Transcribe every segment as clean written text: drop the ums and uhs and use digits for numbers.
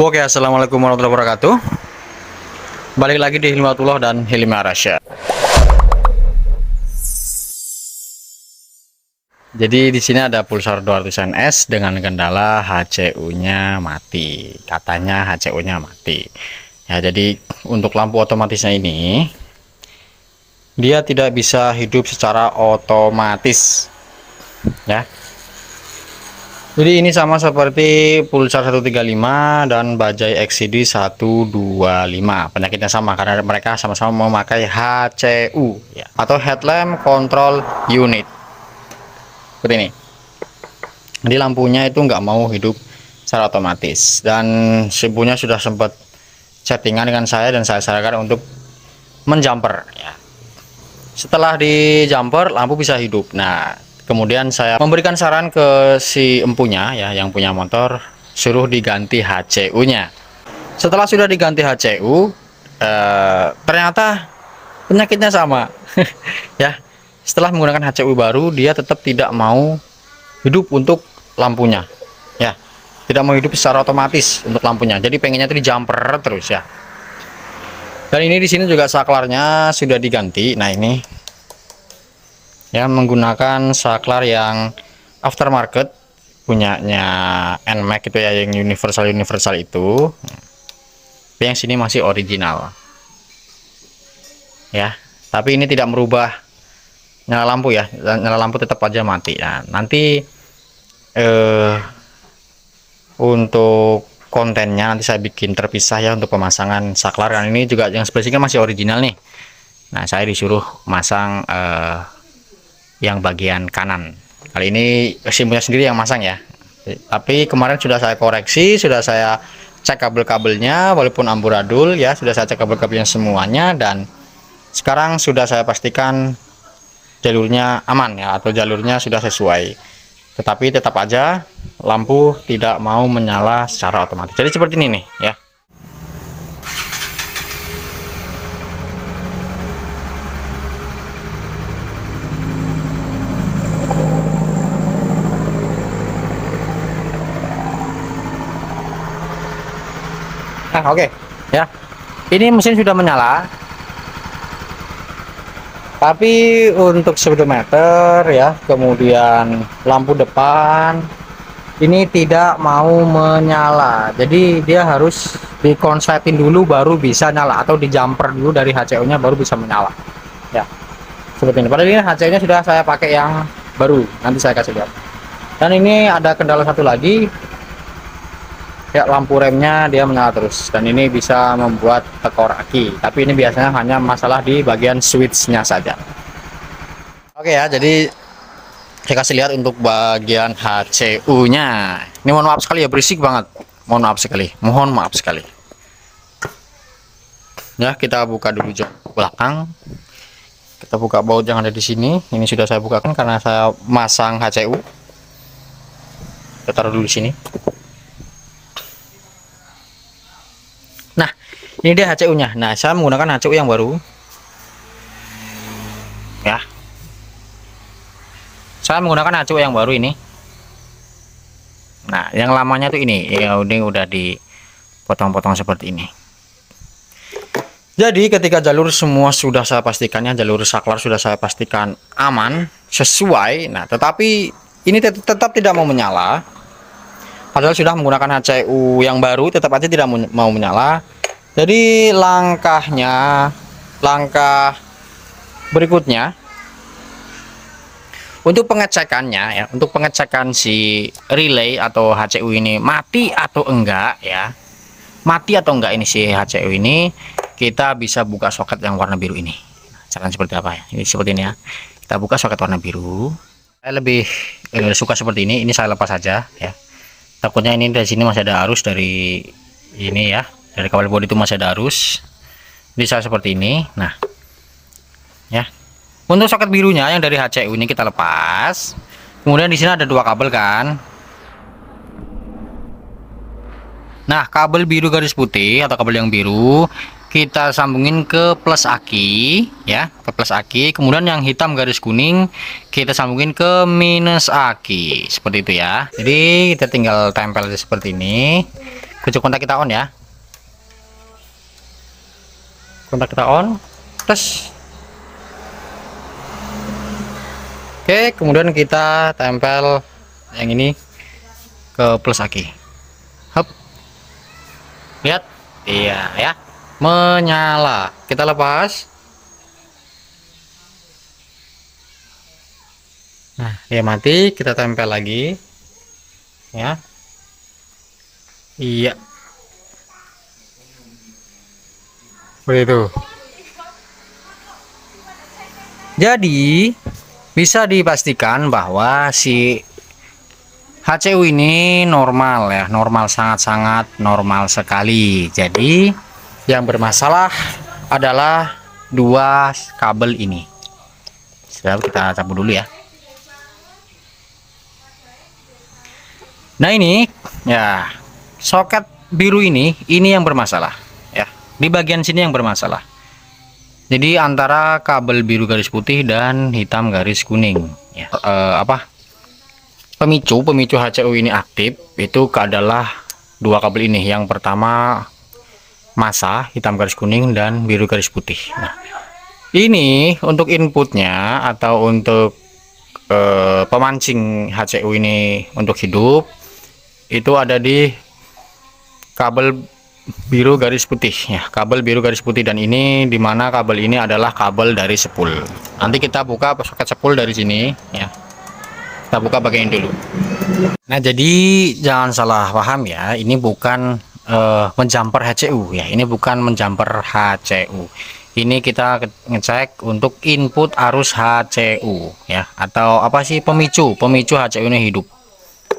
Oke, assalamualaikum warahmatullahi wabarakatuh. Balik lagi di Hilmatullah dan Hilmi Arasya. Jadi di sini ada pulsar 200 ns dengan kendala HCU-nya mati. Katanya HCU-nya mati. Ya, jadi untuk lampu otomatisnya ini dia tidak bisa hidup secara otomatis. Ya. Jadi ini sama seperti pulsar 135 dan bajai XCD 125. Penyakitnya sama karena mereka sama-sama memakai HCU ya, atau Headlamp Control Unit. Seperti ini. Jadi lampunya itu nggak mau hidup secara otomatis, dan ibunya sudah sempat chattingan dengan saya dan saya sarankan untuk menjumper ya. Setelah di jumper lampu bisa hidup. Nah, kemudian saya memberikan saran ke si empunya ya, yang punya motor, suruh diganti HCU-nya. Setelah sudah diganti HCU, ternyata penyakitnya sama. Ya, setelah menggunakan HCU baru, dia tetap tidak mau hidup untuk lampunya. Ya, tidak mau hidup secara otomatis untuk lampunya. Jadi pengennya itu di jumper terus ya. Dan ini di sini juga saklarnya sudah diganti. Nah, ini ya menggunakan saklar yang aftermarket punyanya NMAX itu ya, yang universal itu. Tapi yang sini masih original. Ya, tapi ini tidak merubah nyala lampu ya. Nyala lampu tetap aja mati. Nah, nanti untuk kontennya nanti saya bikin terpisah ya untuk pemasangan saklar. Dan ini juga yang sebelah sini masih original nih. Nah, saya disuruh masang yang bagian kanan. Kali ini simpunya sendiri yang masang ya. Tapi kemarin sudah saya koreksi, sudah saya cek kabel-kabelnya walaupun amburadul ya, sudah saya cek kabel-kabelnya semuanya, dan sekarang sudah saya pastikan jalurnya aman ya, atau jalurnya sudah sesuai. Tetapi tetap aja lampu tidak mau menyala secara otomatis. Jadi seperti ini nih ya. Nah, oke ya. Ini mesin sudah menyala. Tapi untuk speedometer ya, kemudian lampu depan ini tidak mau menyala. Jadi dia harus dikonsletin dulu baru bisa nyala, atau di jumper dulu dari HCU-nya baru bisa menyala. Ya, seperti ini. Padahal ini HCU-nya sudah saya pakai yang baru. Nanti saya kasih lihat. Dan ini ada kendala satu lagi. Ya, lampu remnya dia menyala terus, dan ini bisa membuat tekor aki, tapi ini biasanya hanya masalah di bagian switch-nya saja. Oke ya, jadi saya kasih lihat untuk bagian HCU-nya. Ini mohon maaf sekali ya, berisik banget. Mohon maaf sekali. Mohon maaf sekali. Ya, kita buka dulu jok belakang. Kita buka baut yang ada di sini. Ini sudah saya bukakan karena saya masang HCU. Kita taruh dulu di sini. Nah, ini dia HCU-nya. Nah, saya menggunakan HCU yang baru. Ya. Saya menggunakan HCU yang baru ini. Nah, yang lamanya tuh ini. Ya, ini udah dipotong-potong seperti ini. Jadi, ketika jalur semua sudah saya pastikannya, jalur saklar sudah saya pastikan aman, sesuai. Nah, tetapi ini tetap tidak mau menyala. Padahal sudah menggunakan HCU yang baru, tetap aja tidak mau menyala. Jadi langkah berikutnya untuk pengecekannya ya, untuk pengecekan si relay atau HCU ini mati atau enggak ya, mati atau enggak ini si HCU ini, kita bisa buka soket yang warna biru ini. Caranya seperti apa ya? Ini seperti ini ya. Kita buka soket warna biru. Saya lebih suka seperti ini. Ini saya lepas saja ya. Takutnya ini dari sini masih ada arus dari ini ya, dari kabel bodi itu masih ada arus. Bisa seperti ini. Nah, ya. Untuk soket birunya yang dari HCU ini kita lepas. Kemudian di sini ada dua kabel kan. Nah, kabel biru garis putih atau kabel yang biru kita sambungin ke plus aki ya, ke plus aki. Kemudian yang hitam garis kuning kita sambungin ke minus aki, seperti itu ya. Jadi kita tinggal tempel seperti ini. kunci kontak kita on ya, kontak kita on, tes. Oke, kemudian kita tempel yang ini ke plus aki. Hop, lihat, iya ya, menyala. Kita lepas. Nah, dia mati, kita tempel lagi ya. Iya, seperti itu. Jadi bisa dipastikan bahwa si HCU ini normal ya, normal, sangat-sangat normal sekali. Jadi yang bermasalah adalah dua kabel ini. Setelah kita cabut dulu ya. Nah ini ya, soket biru ini yang bermasalah ya, di bagian sini yang bermasalah. Jadi antara kabel biru garis putih dan hitam garis kuning ya. Pemicu HCU ini aktif itu adalah dua kabel ini. Yang pertama masa hitam garis kuning dan biru garis putih. Nah, ini untuk inputnya atau untuk pemancing HCU ini untuk hidup itu ada di kabel biru garis putih ya, kabel biru garis putih. Dan ini dimana kabel ini adalah kabel dari spool. Nanti kita buka soket spool dari sini ya, kita buka bagian ini dulu. Nah jadi jangan salah paham ya, ini bukan menjumper HCU ya, ini bukan menjumper HCU. Ini kita ngecek untuk input arus HCU ya, atau apa sih, pemicu HCU ini hidup,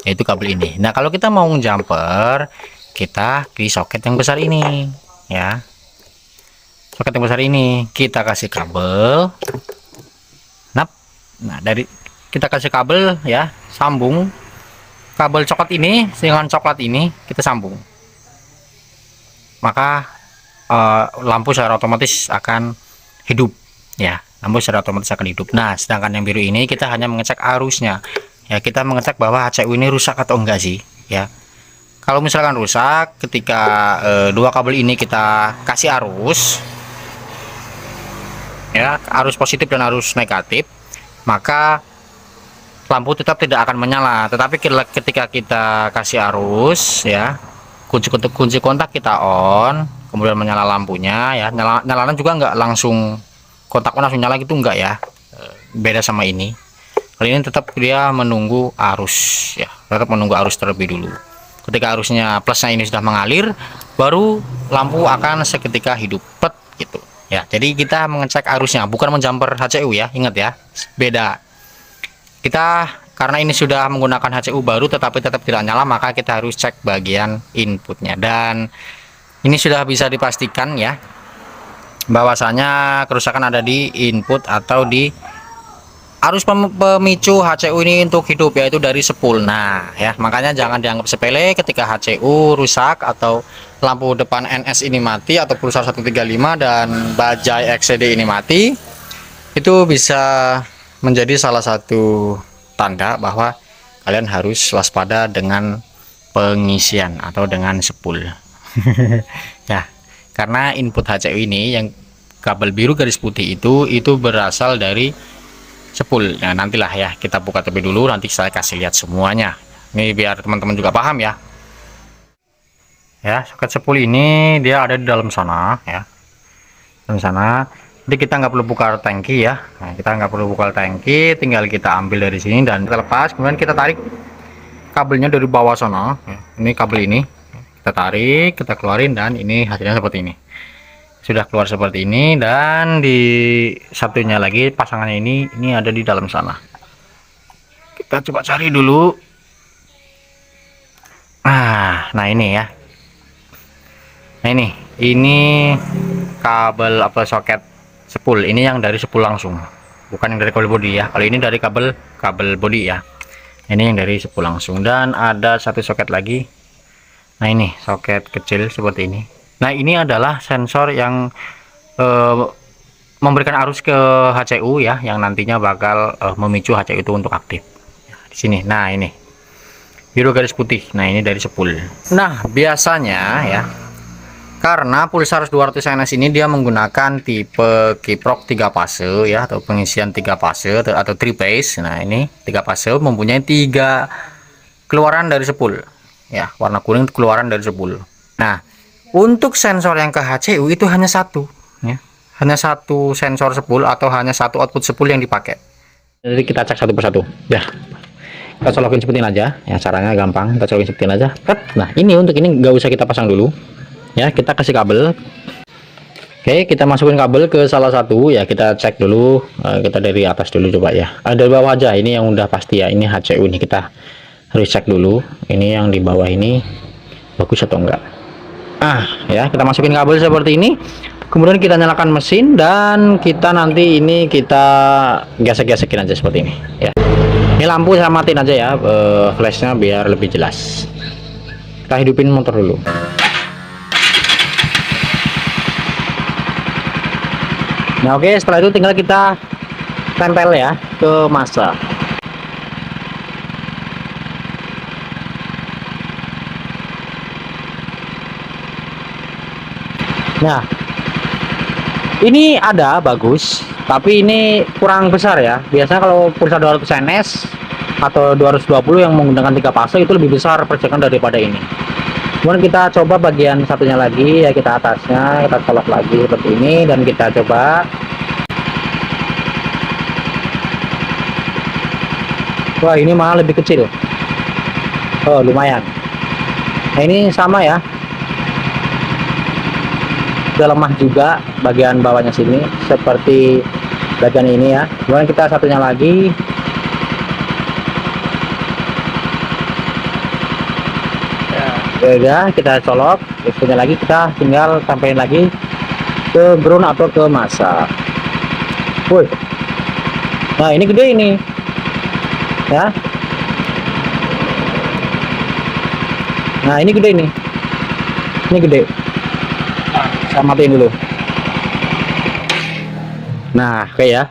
yaitu kabel ini. Nah kalau kita mau jumper, kita di soket yang besar ini ya, soket yang besar ini kita kasih kabel. Nah dari kita kasih kabel ya, sambung kabel coklat ini dengan coklat ini, kita sambung, maka lampu secara otomatis akan hidup ya, lampu secara otomatis akan hidup. Nah sedangkan yang biru ini kita hanya mengecek arusnya ya, kita mengecek bahwa HCU ini rusak atau enggak sih ya. Kalau misalkan rusak, ketika dua kabel ini kita kasih arus ya, arus positif dan arus negatif, maka lampu tetap tidak akan menyala. Tetapi ketika kita kasih arus ya, kunci kontak kita on, kemudian menyala lampunya ya, nyalanya juga nggak langsung kontak on langsung nyala gitu, enggak ya, beda sama ini. Kali ini tetap dia menunggu arus ya, tetap menunggu arus terlebih dulu. Ketika arusnya plusnya ini sudah mengalir, baru lampu akan seketika hidup pet gitu ya. Jadi kita mengecek arusnya, bukan menjumper HCU ya, ingat ya, beda. Kita karena ini sudah menggunakan HCU baru tetapi tetap tidak nyala, maka kita harus cek bagian inputnya. Dan ini sudah bisa dipastikan ya, bahwasanya kerusakan ada di input atau di arus pemicu HCU ini untuk hidup, yaitu dari spool. Nah ya, makanya jangan dianggap sepele ketika HCU rusak atau lampu depan NS ini mati atau pulsar 135 dan bajai XCD ini mati. Itu bisa menjadi salah satu tanda bahwa kalian harus waspada dengan pengisian atau dengan spool. Ya, karena input HCU ini yang kabel biru garis putih itu berasal dari spool. Nah nantilah ya, kita buka terlebih dulu, nanti saya kasih lihat semuanya ini biar teman-teman juga paham ya. Ya, soket spool ini dia ada di dalam sana ya, dalam sana. Jadi kita nggak perlu buka tangki ya. Nah, kita nggak perlu buka tangki, tinggal kita ambil dari sini dan kita lepas, kemudian kita tarik kabelnya dari bawah sana ya. Ini kabel ini kita tarik, kita keluarin, dan ini hasilnya seperti ini. Sudah keluar seperti ini. Dan di satunya lagi pasangannya ini ada di dalam sana. Kita coba cari dulu. Nah ini ya, nah ini kabel apa, soket spool. Ini yang dari spool langsung, bukan yang dari kabel body ya. Kalau ini dari kabel body ya, ini yang dari spool langsung. Dan ada satu soket lagi. Nah ini soket kecil seperti ini. Nah ini adalah sensor yang memberikan arus ke HCU ya, yang nantinya bakal memicu HCU itu untuk aktif ya, di sini. Nah ini biru garis putih. Nah, ini dari spool. Nah, biasanya ya, karena pulsar 200 NS ini dia menggunakan tipe kiprok 3 fase ya, atau pengisian 3 fase atau 3 phase. Nah, ini 3 fase mempunyai 3 keluaran dari spool ya, warna kuning keluaran dari spool. Nah, untuk sensor yang ke HCU itu hanya satu ya, hanya satu sensor spool atau hanya satu output spool yang dipakai. Jadi kita cek satu persatu ya. Kita colokin seperti ini aja ya, caranya gampang, kita colokin seperti ini aja. Nah, ini untuk ini nggak usah kita pasang dulu ya, kita kasih kabel. Oke, kita masukin kabel ke salah satu ya, kita cek dulu. Kita dari atas dulu coba ya, dari bawah aja, ini yang udah pasti ya, ini HCU ini kita harus cek dulu, ini yang di bawah ini bagus atau enggak. Ya, kita masukin kabel seperti ini, kemudian kita nyalakan mesin dan kita nanti ini kita gesek-gesekin aja seperti ini ya. Ini lampu saya matiin aja ya, flashnya biar lebih jelas. Kita hidupin motor dulu. Nah, oke, setelah itu tinggal kita tempel ya ke masa. Nah, ini ada bagus, tapi ini kurang besar ya. Biasanya kalau pulsa 200 NS atau 220 yang menggunakan 3 fase itu lebih besar percikan daripada ini. Kemudian kita coba bagian satunya lagi ya, kita atasnya kita colok lagi seperti ini dan kita coba. Wah, ini malah lebih kecil. Oh, lumayan. Nah, ini sama ya, udah lemah juga bagian bawahnya sini seperti bagian ini ya. Kemudian kita satunya lagi. Ya, kita colok. Satunya lagi kita tinggal tampilin lagi ke ground atau ke masa. Woi, nah ini gede ini ya. Nah, ini gede ini gede. Saya matiin dulu. Nah, oke ya.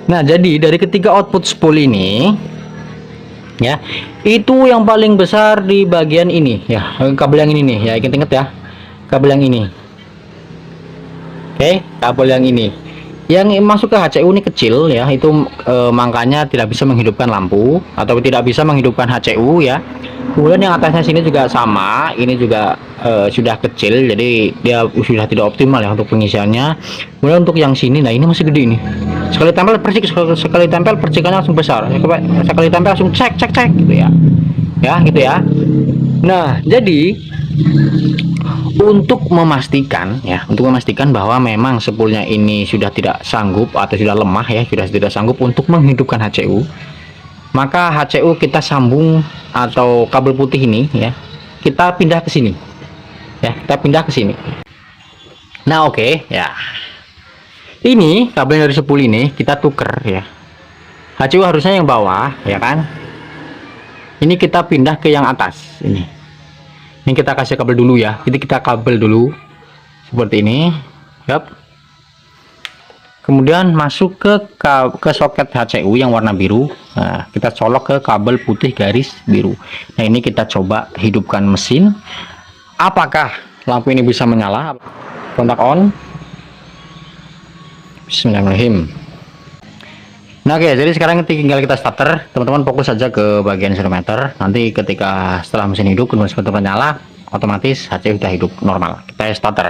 Jadi dari ketiga output spool ini ya, itu yang paling besar di bagian ini ya, kabel yang ini nih ya, inget ya, kabel yang ini. Oke, kabel yang ini yang masuk ke HCU ini kecil ya, itu makanya tidak bisa menghidupkan lampu atau tidak bisa menghidupkan HCU ya. Kemudian yang atasnya sini juga sama, ini juga sudah kecil, jadi dia sudah tidak optimal ya untuk pengisiannya. Kemudian untuk yang sini, nah ini masih gede ini, sekali tempel sekali tempel percikannya langsung besar, sekali tempel langsung cek gitu ya, gitu ya. Nah, jadi untuk memastikan bahwa memang spoolnya ini sudah tidak sanggup atau sudah lemah ya, sudah tidak sanggup untuk menghidupkan HCU, maka HCU kita sambung atau kabel putih ini ya, kita pindah ke sini ya, Nah, oke ya, ini kabel dari spool ini kita tuker ya, HCU harusnya yang bawah ya kan, ini kita pindah ke yang atas ini kita kasih kabel dulu ya, jadi kita kabel dulu seperti ini yap. Kemudian masuk ke soket HCU yang warna biru. Nah, kita colok ke kabel putih garis biru. Nah, ini kita coba hidupkan mesin, apakah lampu ini bisa menyala. Kontak on. Bismillahirrahmanirrahim. Nah, oke, jadi sekarang tinggal kita starter. Teman-teman fokus saja ke bagian speedometer. Nanti ketika setelah mesin hidup kemudian speedometer nyala, otomatis HCU sudah hidup normal. Kita starter.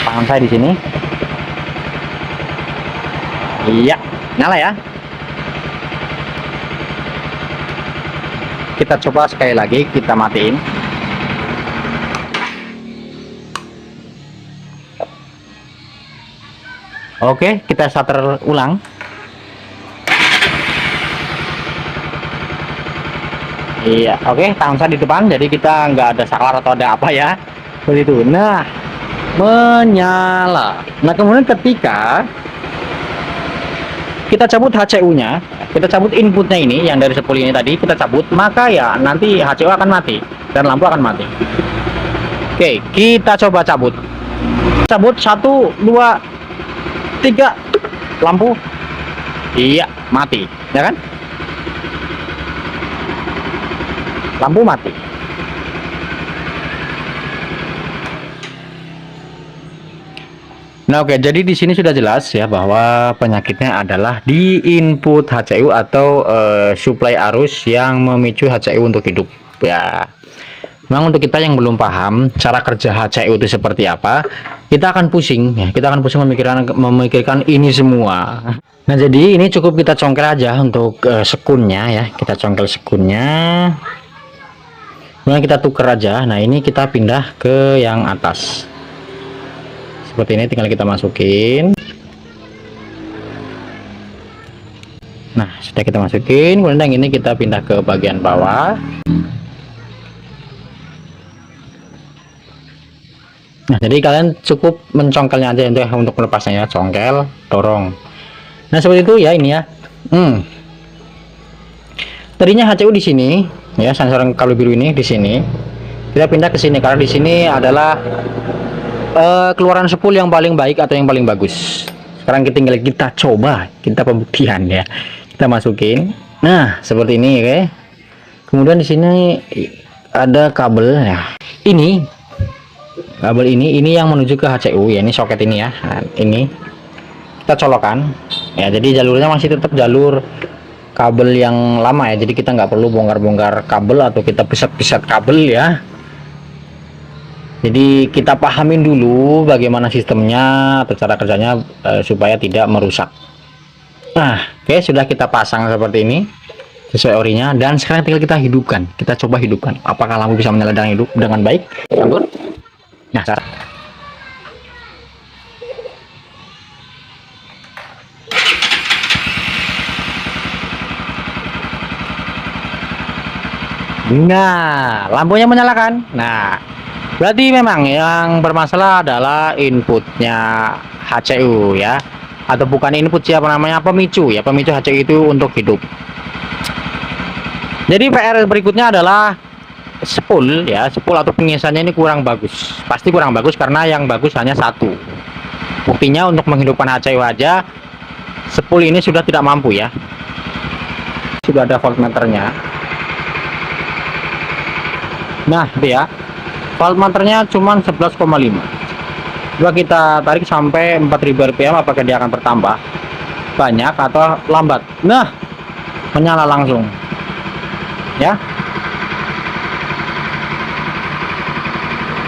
Tangan saya di sini. Iya, nyala ya. Kita coba sekali lagi, kita matiin. Oke, kita starter ulang. Iya, oke, tangan saya di depan, jadi kita nggak ada saklar atau ada apa ya, seperti itu. Nah, menyala. Nah, kemudian ketika kita cabut HCU-nya, kita cabut inputnya ini yang dari spool ini tadi kita cabut, maka ya nanti HCU akan mati dan lampu akan mati. Oke, kita coba cabut. 1, 2, 3, lampu iya mati ya kan. lampu mati. Nah, oke, jadi di sini sudah jelas ya bahwa penyakitnya adalah di input HCU atau suplai arus yang memicu HCU untuk hidup ya. Memang untuk kita yang belum paham cara kerja HCU itu seperti apa, kita akan pusing ya, kita akan pusing memikirkan ini semua. Nah, jadi ini cukup kita congkel aja untuk sekunnya ya, kita congkel sekunnya. Kemudian kita tuker aja. Nah, ini kita pindah ke yang atas. Seperti ini, tinggal kita masukin. Nah, sudah kita masukin, kemudian yang ini kita pindah ke bagian bawah. Nah, jadi kalian cukup mencongkelnya aja untuk melepasnya ya, congkel, dorong. Nah, seperti itu ya ini ya. Tadinya HCU di sini ya, sensor kabel biru ini di sini. Kita pindah ke sini karena di sini adalah keluaran spool yang paling baik atau yang paling bagus. Sekarang kita coba, kita pembuktian ya. Kita masukin. Nah, seperti ini oke. Kemudian di sini ada kabel ya. Ini kabel ini yang menuju ke HCU ya, ini soket ini ya. Nah, ini kita colokan ya, jadi jalurnya masih tetap jalur kabel yang lama ya, jadi kita nggak perlu bongkar-bongkar kabel atau kita pisat-pisat kabel ya. Jadi kita pahamin dulu bagaimana sistemnya atau cara kerjanya supaya tidak merusak. Nah, oke, sudah kita pasang seperti ini sesuai orinya, dan sekarang tinggal kita hidupkan. Kita coba hidupkan. Apakah lampu bisa menyala dan hidup dengan baik? Campur. Nah, cara. Nah, lampunya menyalakan. Nah, berarti memang yang bermasalah adalah inputnya HCU ya, atau bukan input, siapa namanya, pemicu ya, pemicu HCU itu untuk hidup. Jadi PR berikutnya adalah spool ya, spool atau pengisaannya ini kurang bagus, pasti kurang bagus karena yang bagus hanya satu. Buktinya untuk menghidupkan HCU aja spool ini sudah tidak mampu ya, sudah ada voltmeternya. Nah itu ya, voltmeternya cuma 11,5. Coba kita tarik sampai 4000 rpm, apakah dia akan bertambah banyak atau lambat. Nah, menyala langsung ya.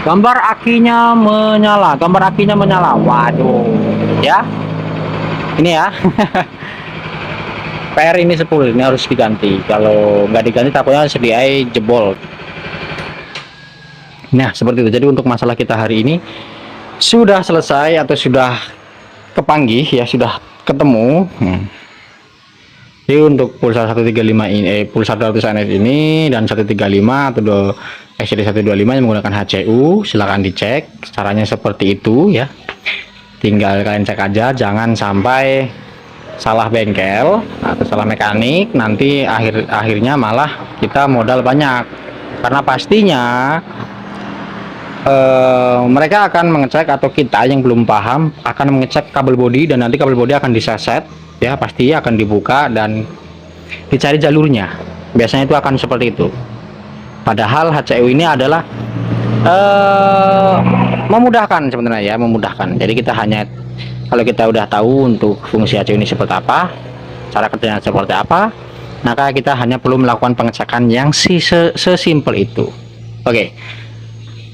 Gambar akinya menyala, waduh ya, ini ya. PR ini spool ini harus diganti, kalau nggak diganti takutnya SDI jebol. Nah seperti itu. Jadi untuk masalah kita hari ini sudah selesai atau sudah kepanggih ya, sudah ketemu. Jadi untuk pulsar 135 ini, pulsar 200 NS ini dan 135 atau XCD 125 yang menggunakan HCU, silahkan dicek caranya seperti itu ya. Tinggal kalian cek aja, jangan sampai salah bengkel atau salah mekanik, nanti akhirnya malah kita modal banyak, karena pastinya mereka akan mengecek, atau kita yang belum paham akan mengecek kabel bodi, dan nanti kabel bodi akan diseset ya, pasti akan dibuka dan dicari jalurnya, biasanya itu akan seperti itu. Padahal HCU ini adalah memudahkan sebenarnya ya, memudahkan. Jadi kita hanya, kalau kita udah tahu untuk fungsi HCU ini seperti apa, cara kerjanya seperti apa, maka kita hanya perlu melakukan pengecekan yang sesimpel itu. Oke.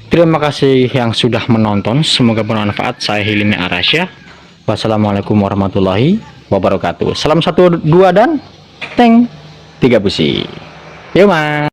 Terima kasih yang sudah menonton, semoga bermanfaat. Saya Hilmi Arasya. Wassalamualaikum warahmatullahi wabarakatuh. Salam 1, 2 dan teng 3 busi. Yuk mas.